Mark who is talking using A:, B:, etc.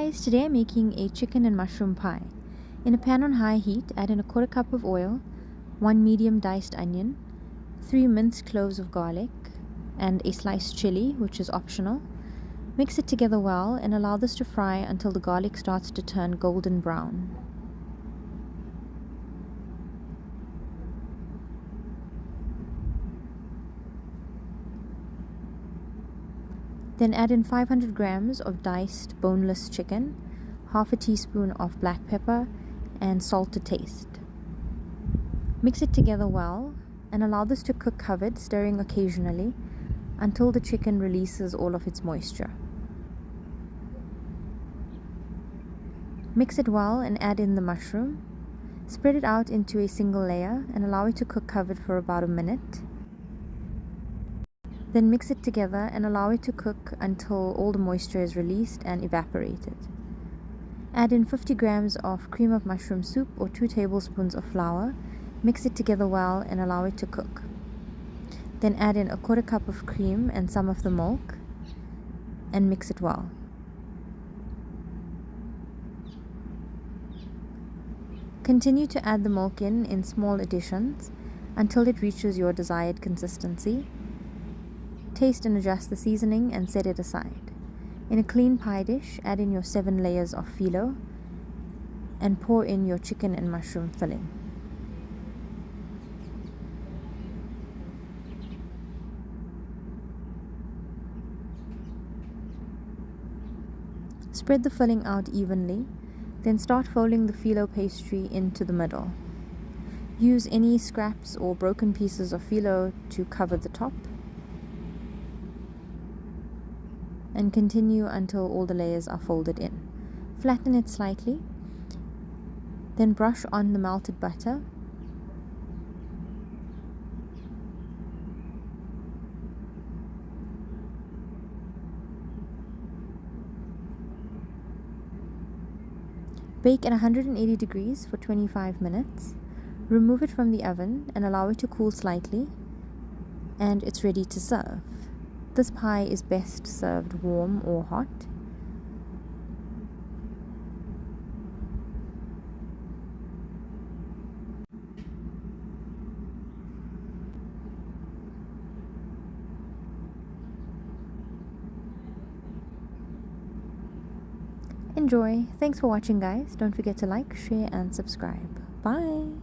A: guys, today I'm making a chicken and mushroom pie. In a pan on high heat, add in a quarter cup of oil, 1 medium diced onion, 3 minced cloves of garlic, and a sliced chilli, which is optional. Mix it together well and allow this to fry until the garlic starts to turn golden brown. Then add in 500 grams of diced boneless chicken, half a teaspoon of black pepper, and salt to taste. Mix it together well and allow this to cook covered, stirring occasionally until the chicken releases all of its moisture. Mix it well and add in the mushroom. Spread it out into a single layer and allow it to cook covered for about a minute. Then mix it together and allow it to cook until all the moisture is released and evaporated. Add in 50 grams of cream of mushroom soup or 2 tablespoons of flour. Mix it together well and allow it to cook. Then add in a quarter cup of cream and some of the milk and mix it well. Continue to add the milk in small additions until it reaches your desired consistency. Taste and adjust the seasoning and set it aside. In a clean pie dish, add in your 7 layers of phyllo and pour in your chicken and mushroom filling. Spread the filling out evenly, then start folding the phyllo pastry into the middle. Use any scraps or broken pieces of phyllo to cover the top, and continue until all the layers are folded in. Flatten it slightly, then brush on the melted butter. Bake at 180 degrees for 25 minutes. Remove it from the oven and allow it to cool slightly, and it's ready to serve. This pie is best served warm or hot. Enjoy! Thanks for watching, guys. Don't forget to like, share, and subscribe. Bye!